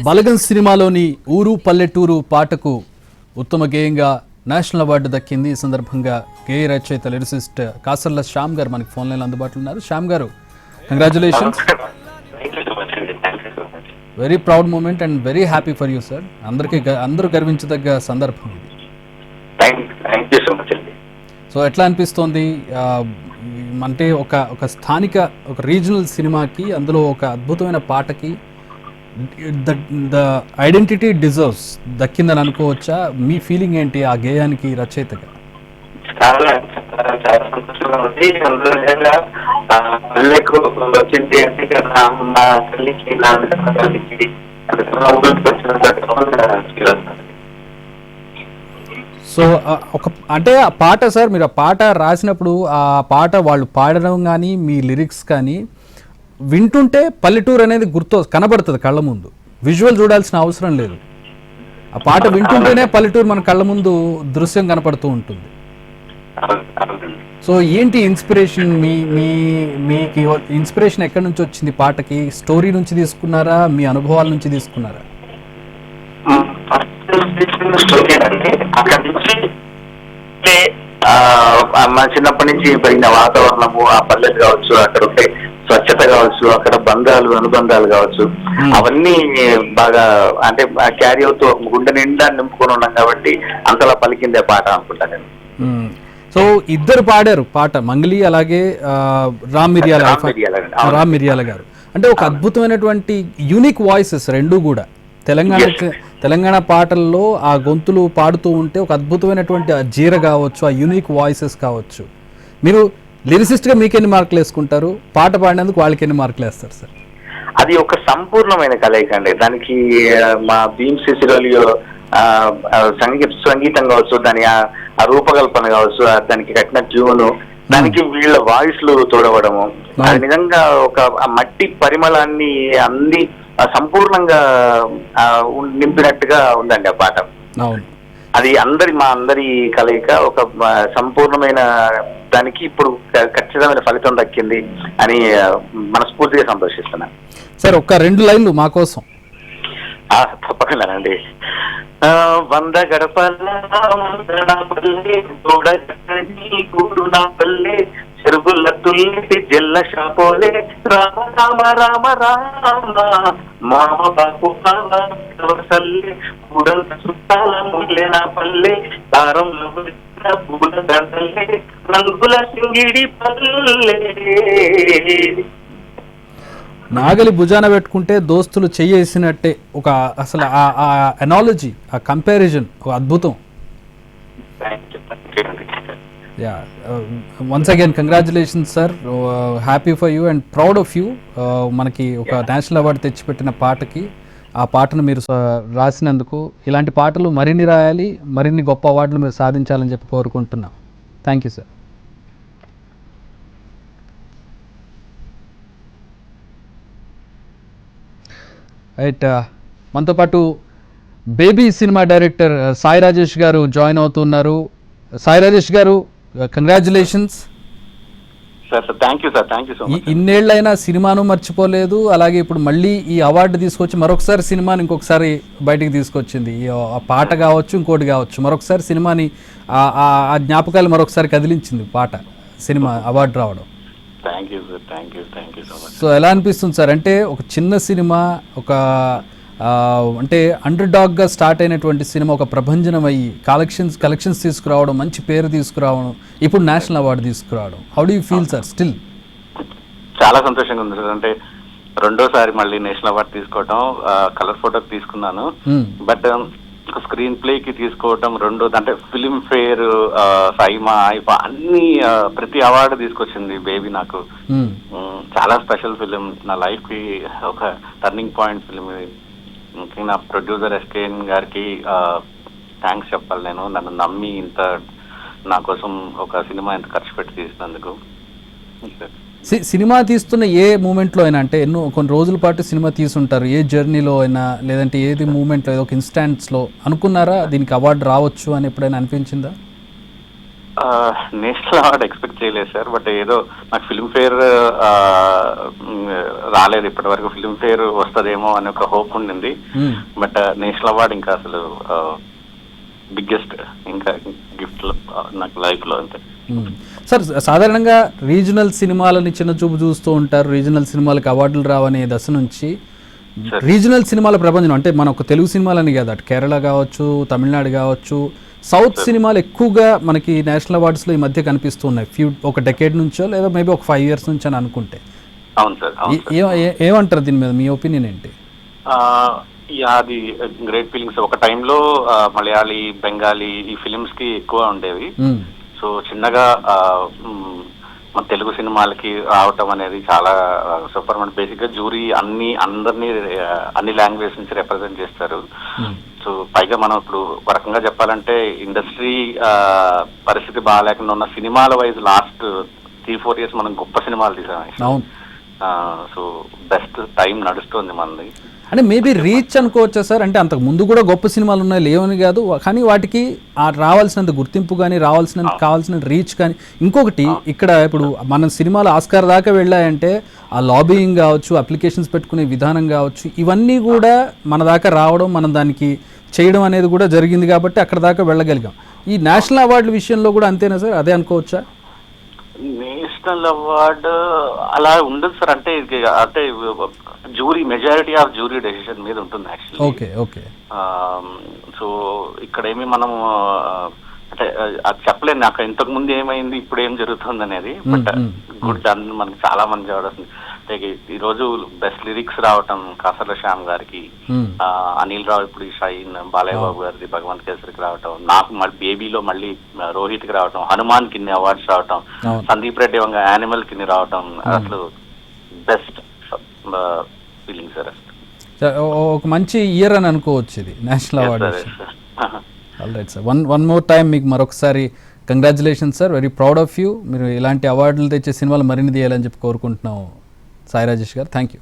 బలగం సినిమాలోని ఊరు పల్లెటూరు పాటకు ఉత్తమ గేయంగా నేషనల్ అవార్డు దక్కింది. ఈ సందర్భంగా గేయ రచయిత లిరిసిస్ట్ కాసర్ల శ్యామ్ గారు మనకి ఫోన్ లైన్ అందుబాటులో ఉన్నారు. శ్యామ్ గారు, congratulations. Very proud moment and very happy for you sir. అందరూ గర్వించదగ్గ సందర్భం ఇది. సో ఎట్లా అనిపిస్తోంది? అంటే ఒక స్థానిక ఒక రీజనల్ సినిమాకి, అందులో ఒక అద్భుతమైన పాటకి ద ఐడెంటిటీ డిజర్వ్స్ దక్కిందని అనుకోవచ్చా? మీ ఫీలింగ్ ఏంటి ఆ గేయానికి రచయితగా? చాలా చాలా సంతోషంగా ఉంది. పల్లెకు వచ్చింది అంటే మా తల్లికి తల్లికి సో అంటే ఆ పాట సార్, మీరు ఆ పాట రాసినప్పుడు ఆ పాట వాళ్ళు పాడడం కానీ మీ లిరిక్స్ కానీ వింటుంటే పల్లెటూరు అనేది కనబడుతుంది కళ్ళ ముందు. విజువల్ చూడాల్సిన అవసరం లేదు. ఆ పాట వింటుంటేనే పల్లెటూరు మన కళ్ళ ముందు దృశ్యం కనపడుతూ ఉంటుంది. సో ఏంటి ఇన్స్పిరేషన్? మీకు ఇన్స్పిరేషన్ ఎక్కడి నుంచి వచ్చింది? పాటకి స్టోరీ నుంచి తీసుకున్నారా, మీ అనుభవాల నుంచి తీసుకున్నారా? మా చిన్నప్పటి నుంచి పెరిగిన వాతావరణము, ఆ పల్లెలు కావచ్చు, అక్కడ ఉండే స్వచ్ఛత కావచ్చు, అక్కడ బంధాలు అనుబంధాలు కావచ్చు, అవన్నీ బాగా అంటే క్యారీ అవుతూ గుండె నిండా నింపుకొని ఉన్నాం కాబట్టి అంతలా పలికిందే పాట అనుకుంటా నేను. సో ఇద్దరు పాడారు పాట, మంగళి అలాగే రామ్ మిర్యాల గారు. అంటే ఒక అద్భుతమైనటువంటి యూనిక్ వాయిసెస్ రెండు కూడా. తెలంగాణ పాటల్లో ఆ గొంతులు పాడుతూ ఉంటే ఒక అద్భుతమైనటువంటి ఆ జీర కావచ్చు, ఆ యూనిక్ వాయిసెస్ కావచ్చు. మీరు లిరిసిస్ట్గా మీకెన్ని మార్కులు వేసుకుంటారు? పాట పాడినందుకు వాళ్ళకి ఎన్ని మార్కులు వేస్తారు సార్? అది ఒక సంపూర్ణమైన కలయిక అండి. దానికి మా భీమ్ సిసిరోలియో సంగీతం కావచ్చు, దాని ఆ రూపకల్పన కావచ్చు, దానికి కట్టిన ట్యూను, దానికి వీళ్ళ వాయిస్లు తోడవడము, అది నిజంగా ఒక మట్టి పరిమళాన్ని అంది సంపూర్ణంగా నింపినట్టుగా ఉందండి ఆ పాట. అది మా అందరి కలయిక ఒక సంపూర్ణమైన దానికి ఇప్పుడు ఖచ్చితమైన ఫలితం దక్కింది అని మనస్ఫూర్తిగా సంతోషిస్తున్నాను. సార్ ఒక్క 2 లైన్లు మా కోసం. తప్పకుండానండి. 100 గడపల్లే చెరుగుల తుల్లి జల్ల షాపోలే రామ రామ రామ రామ మామ బాపు సల్లే కూడంత చుట్టాల ముల్లె నా పల్లె దారంలో పూల దండలే రంగుల సింగిడి పల్లె. నాగలి భుజాన పెట్టుకుంటే దోస్తులు చెయ్యేసినట్టే ఒక అసలు ఆ ఎనాలజీ, ఆ కంపారిజన్ ఒక అద్భుతం. Once again congratulations sir. Happy for you and proud of you. మనకి ఒక నేషనల్ అవార్డు తెచ్చిపెట్టిన పాటకి, ఆ పాటను మీరు రాసినందుకు ఇలాంటి పాటలు మరిన్ని రాయాలి, మరిన్ని గొప్ప అవార్డులు మీరు సాధించాలని చెప్పి కోరుకుంటున్నాం. Thank you sir. రైట్, మనతో పాటు baby cinema director Sai Rajesh గారు జాయిన్ అవుతున్నారు. సాయి రాజేష్ గారు, కంగ్రాచులేషన్స్. ఇన్నేళ్లైనా సినిమాను మర్చిపోలేదు, అలాగే ఇప్పుడు మళ్ళీ ఈ అవార్డు తీసుకొచ్చి మరొకసారి సినిమాని ఇంకొకసారి బయటికి తీసుకొచ్చింది. ఆ పాట కావచ్చు, ఇంకోటి కావచ్చు, మరొకసారి సినిమాని ఆ జ్ఞాపకాలు మరొకసారి కదిలించింది పాట, సినిమా అవార్డు రావడం. సో ఎలా అనిపిస్తుంది సార్? అంటే ఒక చిన్న సినిమా, ఒక అంటే అండర్ డాగ్గా స్టార్ట్ అయినటువంటి సినిమా ఒక ప్రభంజనం అయ్యి కలెక్షన్స్ తీసుకురావడం, మంచి పేరు తీసుకురావడం, ఇప్పుడు నేషనల్ అవార్డు తీసుకురావడం, how do you feel sir? Still చాలా సంతోషంగా ఉంది సార్. అంటే రెండోసారి మళ్ళీ నేషనల్ అవార్డు తీసుకోవడం, కలర్ ఫోటోకి తీసుకున్నాను, బట్ స్క్రీన్ ప్లేకి తీసుకోవటం రెండోది. అంటే ఫిలిం ఫేర్, సైమా, ఐఫా అన్ని ప్రతి అవార్డు తీసుకొచ్చింది బేబీ నాకు. చాలా స్పెషల్ ఫిలిం, నా లైఫ్ కి ఒక టర్నింగ్ పాయింట్ ఫిలిం ఇది. ముఖ్యంగా నా ప్రొడ్యూసర్ ఎస్కేఎన్ గారికి థ్యాంక్స్ చెప్పాలి నేను, నన్ను నమ్మి ఇంత నా కోసం ఒక సినిమా ఇంత ఖర్చు పెట్టి తీసినందుకు. సినిమా తీస్తున్న ఏ మూమెంట్లో అయినా, అంటే కొన్ని రోజుల పాటు సినిమా తీసుంటారు, ఏ జర్నీలో అయినా, లేదంటే ఏది మూమెంట్లో, ఏదో ఒక ఇన్స్టాంట్స్లో అనుకున్నారా దీనికి అవార్డు రావచ్చు అని ఎప్పుడైనా అనిపించిందా? నేషనల్ అవార్డు ఎక్స్పెక్ట్ చేయలేదు సార్, బట్ ఏదో నాకు ఫిల్మ్ఫేర్ రాలేదు ఇప్పటి వరకు, ఫిల్మ్ఫేర్ వస్తుందేమో అనే ఒక హోప్ ఉండింది. బట్ నేషనల్ అవార్డు ఇంకా అసలు బిగ్గెస్ట్ ఇంకా గిఫ్ట్ నాకు లైఫ్ లో అంతే. సార్ సాధారణంగా రీజనల్ సినిమాలని చిన్న చూపు చూస్తూ ఉంటారు, రీజనల్ సినిమాలకు అవార్డులు రావనే దశ నుంచి రీజనల్ సినిమాల ప్రపంచం అంటే మన ఒక తెలుగు సినిమాలని కాదు, అటు కేరళ కావచ్చు, తమిళనాడు కావచ్చు, సౌత్ సినిమాలు ఎక్కువగా మనకి నేషనల్ అవార్డ్స్లో ఈ మధ్య కనిపిస్తున్నాయి. ఒక డెకేడ్ నుంచో లేదా మేబీ ఒక 5 years నుంచి అని అనుకుంటే. అవును సార్. ఏమంటారు దీని మీద, మీ ఒపీనియన్ ఏంటి? అది గ్రేట్ ఫీలింగ్స్. ఒక టైంలో మలయాళీ, బెంగాలీ ఈ ఫిలిమ్స్ కి ఎక్కువ ఉండేవి. సో చిన్నగా మన తెలుగు సినిమాలకి రావటం అనేది చాలా సూపర్. మన బేసిక్ గా జూరీ అందరినీ అన్ని లాంగ్వేజ్ నుంచి రిప్రజెంట్ చేస్తారు. సో పైగా మనం ఇప్పుడు ఒక రకంగా చెప్పాలంటే ఇండస్ట్రీ పరిస్థితి బాగాలేకుండా ఉన్న సినిమాల వైజ్ లాస్ట్ 3-4 years మనం గొప్ప సినిమాలు తీసాం. సో బెస్ట్ టైం నడుస్తుంది మనది. అంటే మేబీ రీచ్ అనుకోవచ్చా సార్? అంటే అంతకు ముందు కూడా గొప్ప సినిమాలు ఉన్నాయి, లేవని కాదు, కానీ వాటికి రావాల్సినంత గుర్తింపు కానీ, కావాల్సిన రీచ్ కానీ. ఇంకొకటి ఇక్కడ ఇప్పుడు మన సినిమాలు ఆస్కార్ దాకా వెళ్ళాయంటే ఆ లాబియింగ్ కావచ్చు, అప్లికేషన్స్ పెట్టుకునే విధానం కావచ్చు, ఇవన్నీ కూడా మన దాకా రావడం, మనం దానికి చేయడం అనేది కూడా జరిగింది కాబట్టి అక్కడ దాకా వెళ్ళగలిగాం. ఈ నేషనల్ అవార్డుల విషయంలో కూడా అంతేనా సార్? అదే అనుకోవచ్చా? నేషనల్ అవార్డు అలా ఉండదు సార్. అంటే jury majority of jury decision మీద ఉంటుంది యాక్చువల్లీ. Okay okay. సో ఇక్కడేమి మనం అంటే అది చెప్పలేను నాకు ఇంతకు ముందు ఏమైంది, ఇప్పుడు ఏం జరుగుతుంది అనేది. బట్ గుడ్ మనకి చాలా మంది చూడాల్సింది. ఈ రోజు బెస్ట్ లిరిక్స్ రావటం కాసర్ల శ్యామ్ గారికి, అనిల్ రావు ఇప్పుడు షైన్, బాలయ్య బాబు గారిది భగవంత్ కేసరికి రావటం, నాకు బేబీలో మళ్ళీ రోహిత్ కి రావటం, హనుమాన్ కిన్ని అవార్డ్స్ రావటం, సందీప్ రెడ్డి వంగ యానిమల్ కిన్ని రావటం, అసలు బెస్ట్ ఫీలింగ్ సార్. ఒక మంచి ఇయర్ అని అనుకోవచ్చు ఇది national award. All right sir, one more time మీకు మరొకసారి congratulations sir, very proud of you. మీరు ఇలాంటి అవార్డులు తెచ్చే సినిమాలు మరిన్ని తీయాలని చెప్పి కోరుకుంటున్నాం సాయి రాజేష్ గారు. Thank you.